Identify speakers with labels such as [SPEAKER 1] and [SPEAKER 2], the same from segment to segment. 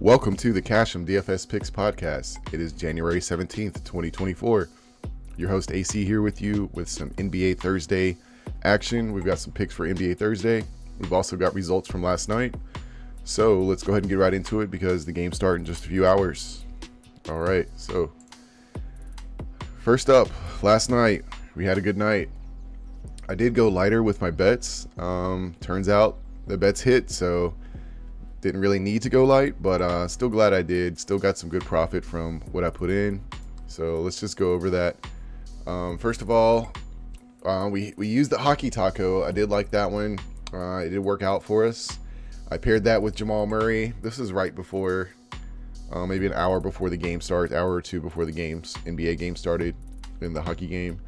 [SPEAKER 1] Welcome to the Em DFS Picks Podcast. It is January 17th, 2024. Your host AC here with you with some NBA Thursday action. We've got some picks for NBA Thursday. We've also got results from last night. So let's go ahead and get right into it because the games start in just a few hours. All right, so first up, last night, we had a good night. I did go lighter with my bets. Turns out the bets hit, so didn't really need to go light, but still glad I did. Still got some good profit from what I put in. So let's just go over that. First of all, we used the hockey taco. I did like that one. It did work out for us. I paired that with Jamal Murray. This is right before, maybe an hour before the game starts, hour or two before the NBA game started in the hockey game.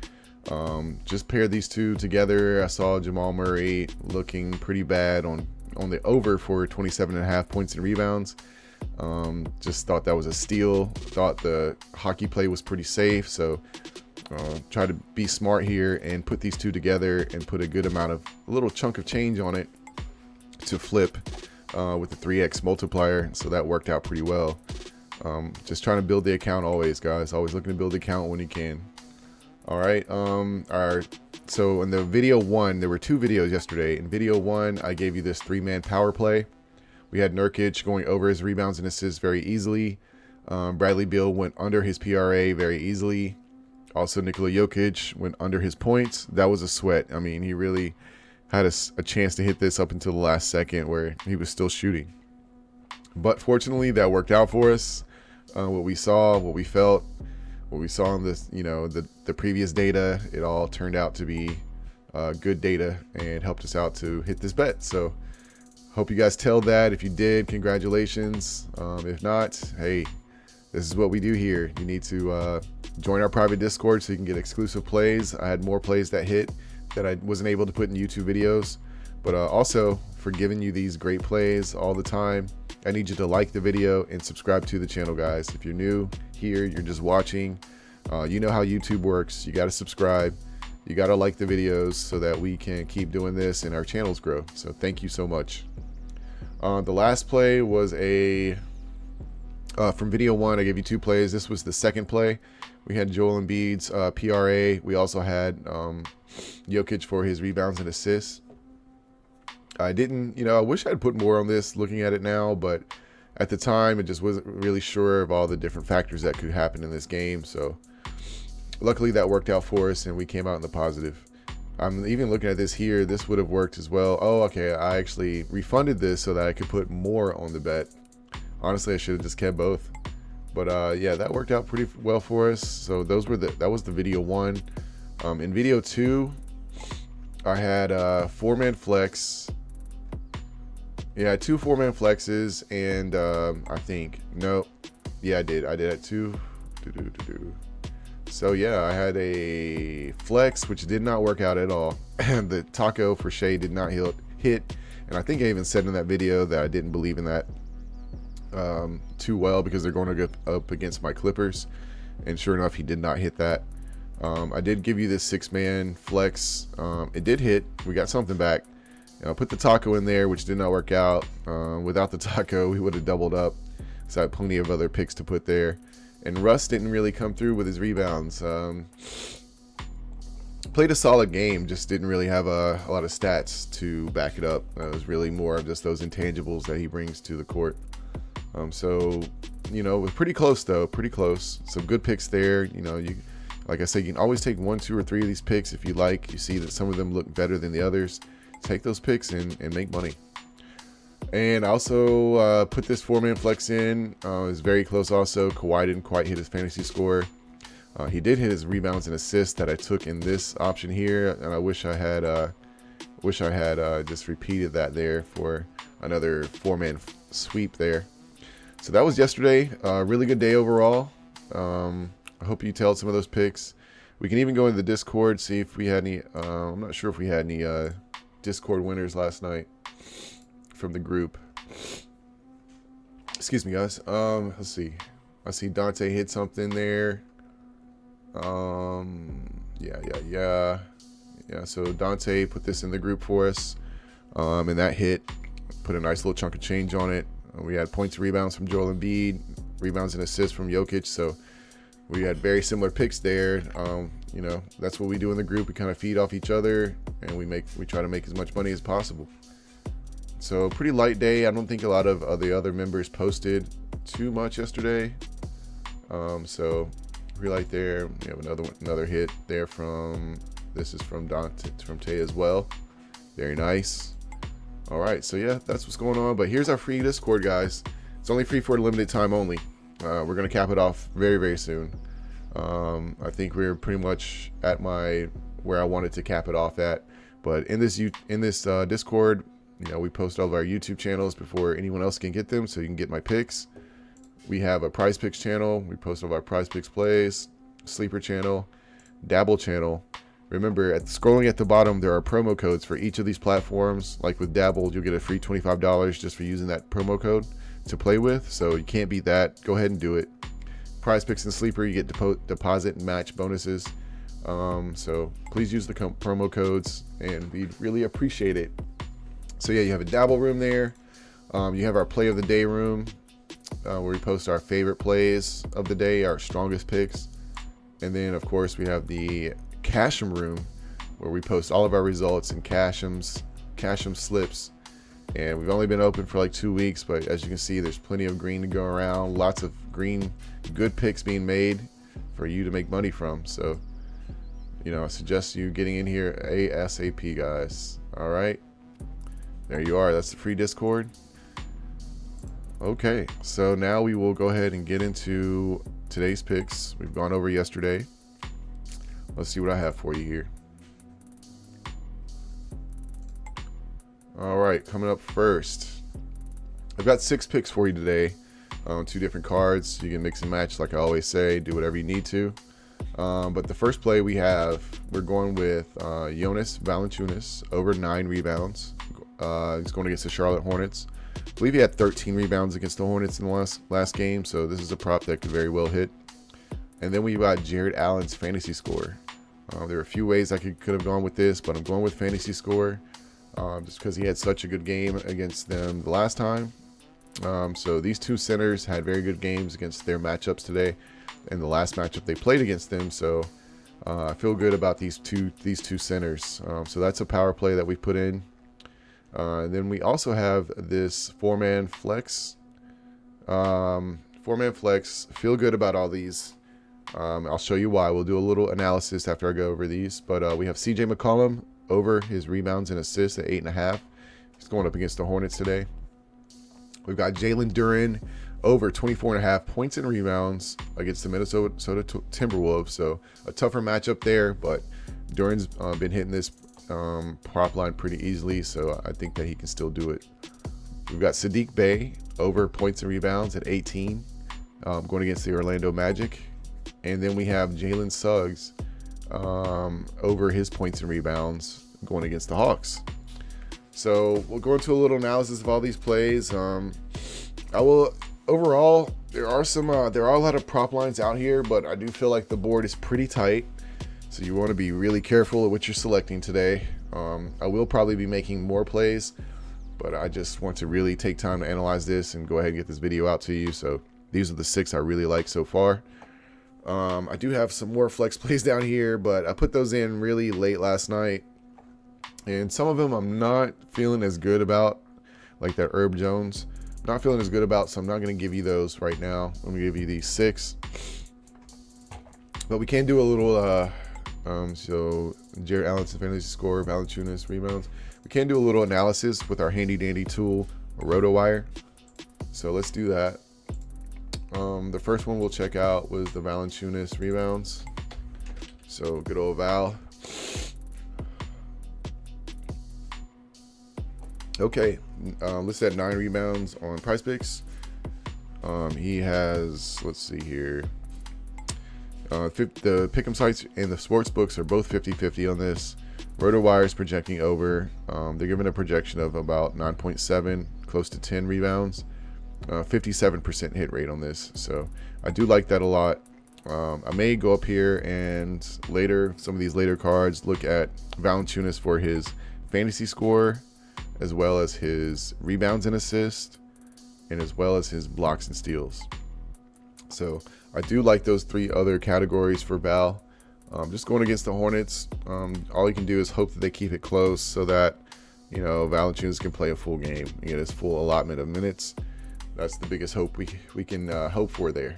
[SPEAKER 1] Just paired these two together. I saw Jamal Murray looking pretty bad on the over for 27.5 points and rebounds. Just thought that was a steal. Thought the hockey play was pretty safe. So try to be smart here and put these two together and put a little chunk of change on it to flip with the 3x multiplier. So that worked out pretty well. Just trying to build the account always, guys. Always looking to build the account when you can. All right. So in the video one, there were two videos yesterday. In video one, I gave you this 3-man power play. We had Nurkic going over his rebounds and assists very easily. Bradley Beal went under his PRA very easily. Also, Nikola Jokic went under his points. That was a sweat. I mean, he really had a chance to hit this up until the last second where he was still shooting. But fortunately, that worked out for us. What we saw, what we felt, what we saw in this, the previous data, it all turned out to be good data and helped us out to hit this bet. So hope you guys tailed that. If you did, congratulations. If not, hey, this is what we do here. You need to join our private Discord so you can get exclusive plays. I had more plays that hit that I wasn't able to put in YouTube videos, but also for giving you these great plays all the time, I need you to like the video and subscribe to the channel, guys. If you're new here, you're just watching, you know how YouTube works. You got to subscribe. You got to like the videos so that we can keep doing this and our channels grow. So thank you so much. The last play was from video one. I gave you two plays. This was the second play. We had Joel Embiid's PRA. We also had Jokic for his rebounds and assists. I didn't, I wish I'd put more on this looking at it now, but at the time, it just wasn't really sure of all the different factors that could happen in this game. So luckily that worked out for us and we came out in the positive. I'm even looking at this here. This would have worked as well. Oh, okay. I actually refunded this so that I could put more on the bet. Honestly, I should have just kept both. But yeah, that worked out pretty well for us. So that was the video one. In video two, I had 4-man flex. Yeah, 2 4-man flexes, and I did at 2. So yeah, I had a flex which did not work out at all. The taco for Shea did not hit, and I think I even said in that video that I didn't believe in that too well because they're going to go up against my Clippers, and sure enough, he did not hit that. I did give you this 6-man flex. It did hit. We got something back. Put the taco in there, which did not work out. Without the taco, we would have doubled up. So I had plenty of other picks to put there. And Russ didn't really come through with his rebounds. Played a solid game, just didn't really have a lot of stats to back it up. It was really more of just those intangibles that he brings to the court. So, it was pretty close, though. Pretty close. Some good picks there. Like I said, you can always take 1, 2, or 3 of these picks if you like. You see that some of them look better than the others. Take those picks and make money. And I also put this 4-man flex in. It was very close also. Kawhi didn't quite hit his fantasy score. He did hit his rebounds and assists that I took in this option here. And I wish I had just repeated that there for another 4-man sweep there. So that was yesterday. Really good day overall. I hope you tailed some of those picks. We can even go into the Discord, see if we had any. I'm not sure if we had any Discord winners last night from the group. Excuse me, guys. Let's see. I see Dante hit something there. Yeah. So Dante put this in the group for us, and that hit. Put a nice little chunk of change on it. We had points and rebounds from Joel Embiid, rebounds and assists from Jokic. So we had very similar picks there. That's what we do in the group. We kind of feed off each other, and we try to make as much money as possible. So pretty light day. I don't think a lot of the other members posted too much yesterday. So pretty light there. We have another hit there this is from Tay as well. Very nice. All right, so yeah, that's what's going on. But here's our free Discord, guys. It's only free for a limited time only. We're gonna cap it off very, very soon. I think we're pretty much at where I wanted to cap it off at. But in this Discord, we post all of our YouTube channels before anyone else can get them, so you can get my picks. We have a PrizePicks channel. We post all of our PrizePicks plays, Sleeper channel, Dabble channel. Remember, scrolling at the bottom, there are promo codes for each of these platforms. Like with Dabble, you'll get a free $25 just for using that promo code to play with. So you can't beat that. Go ahead and do it. PrizePicks and Sleeper, you get deposit and match bonuses. So please use the promo codes, and we'd really appreciate it. So yeah, you have a Dabble room there. You have our play of the day room, where we post our favorite plays of the day, our strongest picks. And then of course we have the Cash'em room, where we post all of our results in Cash'em slips. And we've only been open for like 2 weeks, but as you can see, there's plenty of green to go around. Lots of green, good picks being made for you to make money from. So, I suggest you getting in here ASAP, guys. All right. There you are. That's the free Discord. Okay. So now we will go ahead and get into today's picks. We've gone over yesterday. Let's see what I have for you here. All right, coming up first, I've got 6 picks for you today on 2 different cards. You can mix and match, like I always say, do whatever you need to. But the first play we're going with Jonas Valanciunas over 9 rebounds. He's going against the Charlotte Hornets. I believe he had 13 rebounds against the Hornets in the last game, so this is a prop that could very well hit. And then we got Jared Allen's fantasy score. There are a few ways I could have gone with this, but I'm going with fantasy score just because he had such a good game against them the last time. So these 2 centers had very good games against their matchups today, and the last matchup they played against them. So I feel good about these two centers. So that's a power play that we put in. And then we also have this 4-man flex. 4-man flex. Feel good about all these. I'll show you why. We'll do a little analysis after I go over these. But we have CJ McCollum over his rebounds and assists at 8.5. He's going up against the Hornets today. We've got Jalen Duren over 24.5 points and rebounds against the Minnesota Timberwolves. So a tougher matchup there, but Duren's been hitting this prop line pretty easily, so I think that he can still do it. We've got Sadiq Bey over points and rebounds at 18, going against the Orlando Magic. And then we have Jalen Suggs over his points and rebounds going against the Hawks. So we'll go into a little analysis of all these plays. Overall, there are a lot of prop lines out here, but I do feel like the board is pretty tight. So you want to be really careful of what you're selecting today. I will probably be making more plays, but I just want to really take time to analyze this and go ahead and get this video out to you. So these are the 6 I really like so far. I do have some more flex plays down here, but I put those in really late last night. And some of them I'm not feeling as good about, like that Herb Jones. Not feeling as good about, so I'm not going to give you those right now. I'm going to give you these 6. But we can do a little, so Jared Allen's fantasy score, Valanciunas rebounds. We can do a little analysis with our handy dandy tool, RotoWire. So let's do that. The first one we'll check out was the Valanciunas rebounds. So good old Val. Okay, listed at 9 rebounds on PrizePicks. He has, let's see here, the pick'em sites and the sports books are both 50-50 on this. RotoWire is projecting over. They're giving a projection of about 9.7, close to 10 rebounds. 57% hit rate on this, so I do like that a lot. I may go up here and later, some of these later cards, look at Valanciunas for his fantasy score as well as his rebounds and assists. and as well as his blocks and steals. So I do like those 3 other categories for Val. Just going against the Hornets, all you can do is hope that they keep it close so that, Valanciunas can play a full game and get his full allotment of minutes. That's the biggest hope we can hope for there.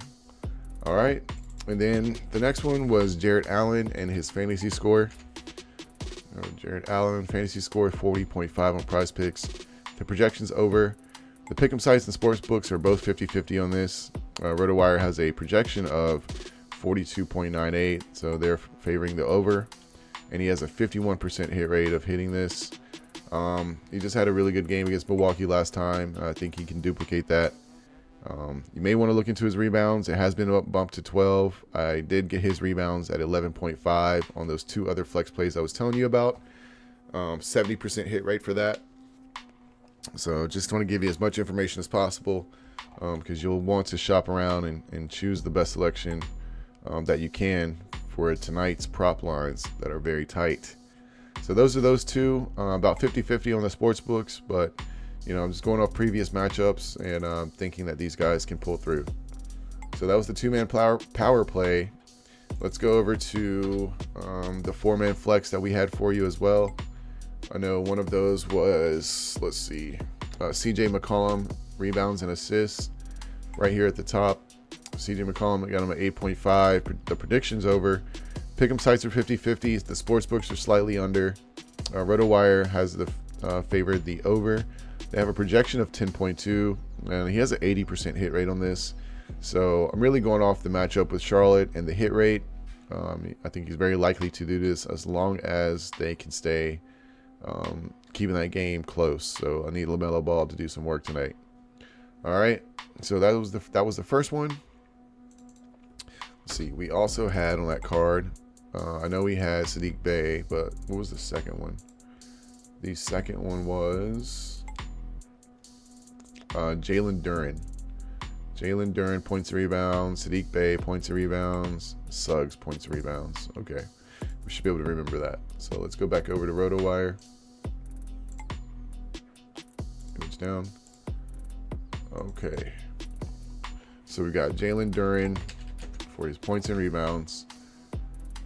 [SPEAKER 1] All right. And then the next one was Jarrett Allen and his fantasy score. Jarrett Allen, fantasy score 40.5 on PrizePicks. The projection's over. The pick'em sites and sports books are both 50-50 on this. RotoWire has a projection of 42.98, so they're favoring the over. And he has a 51% hit rate of hitting this. He just had a really good game against Milwaukee last time. I think he can duplicate that. You may want to look into his rebounds. It has been bumped to 12. I did get his rebounds at 11.5 on those 2 other flex plays I was telling you about. 70% hit rate for that. So just want to give you as much information as possible, because you'll want to shop around and choose the best selection that you can for tonight's prop lines that are very tight. So those are those 2, about 50-50 on the sports books, but I'm just going off previous matchups and thinking that these guys can pull through. So that was the 2-man power play. Let's go over to the 4-man flex that we had for you as well. I know one of those was, let's see, CJ McCollum, rebounds and assists right here at the top. CJ McCollum, I got him at 8.5. The prediction's over. Pick'em sites are 50-50. The sports books are slightly under. RotoWire has favored the over. They have a projection of 10.2, and he has an 80% hit rate on this. So I'm really going off the matchup with Charlotte and the hit rate. I think he's very likely to do this as long as they can stay keeping that game close. So I need LaMelo Ball to do some work tonight. All right, so that was the first one. Let's see, we also had on that card, I know we had Saddiq Bey, but what was the second one? The second one was Jalen Duren. Jalen Duren, points and rebounds. Saddiq Bey, points and rebounds. Suggs, points and rebounds. Okay, we should be able to remember that. So let's go back over to RotoWire. Image down. Okay. So we got Jalen Duren for his points and rebounds.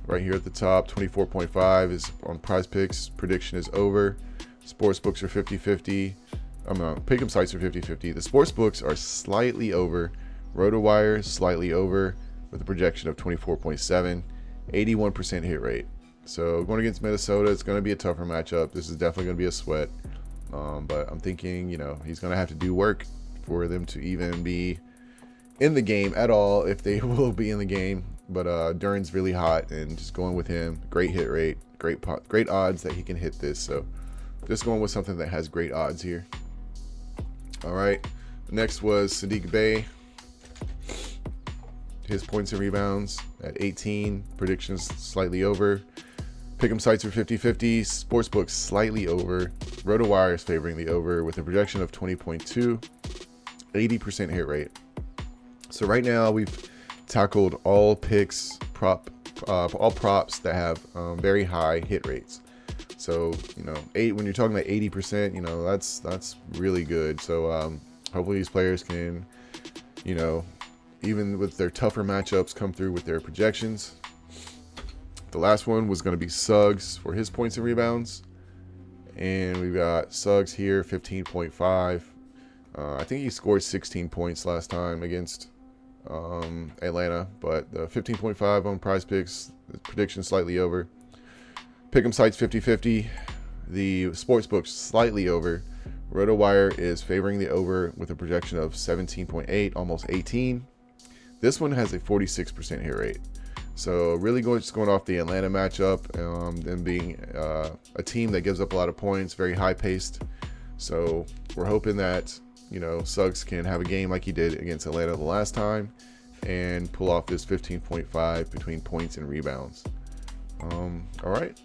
[SPEAKER 1] Right here at the top, 24.5 is on PrizePicks. Prediction is over. Sports books are 50-50. Pick'em sites are 50-50. The sports books are slightly over. RotoWire slightly over with a projection of 24.7, 81% hit rate. So going against Minnesota, it's going to be a tougher matchup. This is definitely going to be a sweat. But I'm thinking, he's going to have to do work for them to even be in the game at all, if they will be in the game. But Duren's really hot, and just going with him, great hit rate, great odds that he can hit this. So just going with something that has great odds here. All right, next was Saddiq Bey. His points and rebounds at 18. Predictions slightly over. Pick'em sites are 50-50. Sportsbooks slightly over. RotoWire is favoring the over with a projection of 20.2. 80% hit rate. So right now we've tackled all picks, all props that have very high hit rates. So when you're talking about 80%, that's really good. So hopefully these players can, even with their tougher matchups, come through with their projections. The last one was going to be Suggs for his points and rebounds, and we've got Suggs here, 15.5. I think he scored 16 points last time against Atlanta, but 15.5 on PrizePicks. The prediction slightly over. Pick'em sites 50-50. The sportsbooks slightly over. RotoWire is favoring the over with a projection of 17.8, almost 18. This one has a 46% hit rate. So really just going off the Atlanta matchup, them being a team that gives up a lot of points, very high paced. So we're hoping that Suggs can have a game like he did against Atlanta the last time and pull off this 15.5 between points and rebounds. All right.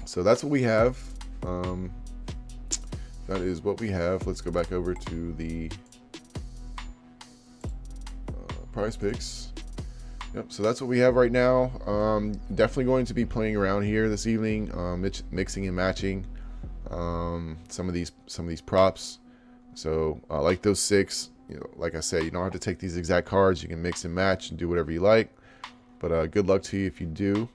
[SPEAKER 1] So that's what we have. That is what we have. Let's go back over to the PrizePicks. Yep. So that's what we have right now. Definitely going to be playing around here this evening, mixing and matching some of these props. So like those 6, like I said, you don't have to take these exact cards. You can mix and match and do whatever you like. But good luck to you if you do.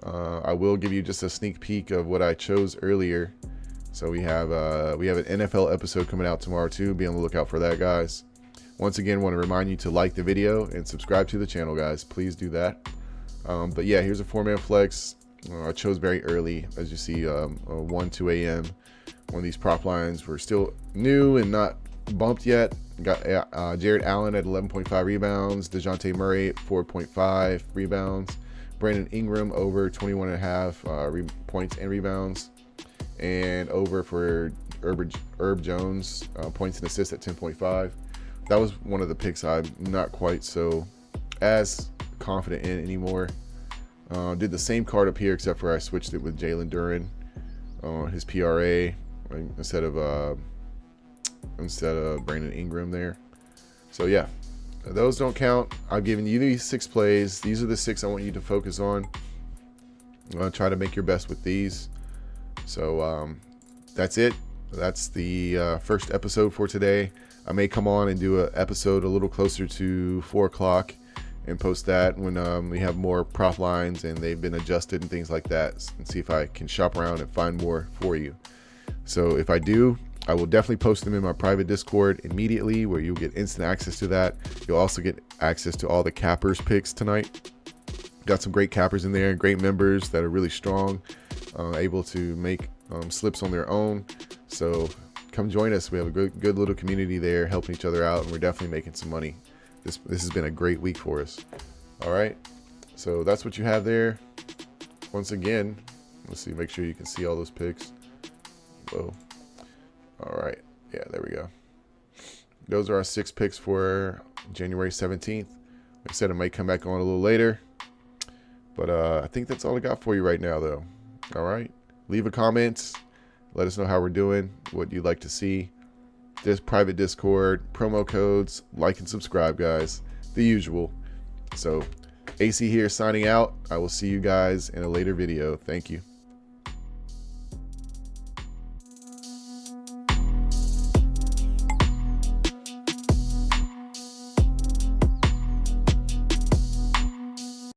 [SPEAKER 1] I will give you just a sneak peek of what I chose earlier. So we have an NFL episode coming out tomorrow too. Be on the lookout for that, guys. Once again, want to remind you to like the video and subscribe to the channel, guys. Please do that. But yeah, here's a 4-man flex. I chose very early, as you see, 2 a.m. One of these prop lines were still new and not bumped yet. Got Jared Allen at 11.5 rebounds, DeJounte Murray at 4.5 rebounds, Brandon Ingram over 21.5 points and rebounds, and over for Herb Jones, points and assists at 10.5. That was one of the picks I'm not quite so as confident in anymore. Did the same card up here, except for I switched it with Jalen Duren, his PRA instead of Brandon Ingram there. So yeah, those don't count. I've given you these 6 plays. These are the 6 I want you to focus on. I'm gonna try to make your best with these. So that's it. That's the first episode for today. I may come on and do an episode a little closer to 4 o'clock and post that when we have more prop lines and they've been adjusted and things like that, and see if I can shop around and find more for you. So if I do, I will definitely post them in my private Discord immediately, where you'll get instant access to that. You'll also get access to all the cappers picks tonight. Got some great cappers in there, great members that are really strong, able to make slips on their own. So come join us. We have a good little community there, helping each other out, and we're definitely making some money. This has been a great week for us. All right, so that's what you have there. Once again, let's see, make sure you can see all those picks. Whoa. All right, yeah, there we go. Those are our 6 picks for January 17th. Like I said, I might come back on a little later, but I think that's all I got for you right now, though. All right, leave a comment. Let us know how we're doing, what you'd like to see. This private Discord, promo codes, like and subscribe, guys. The usual. So AC here signing out. I will see you guys in a later video. Thank you.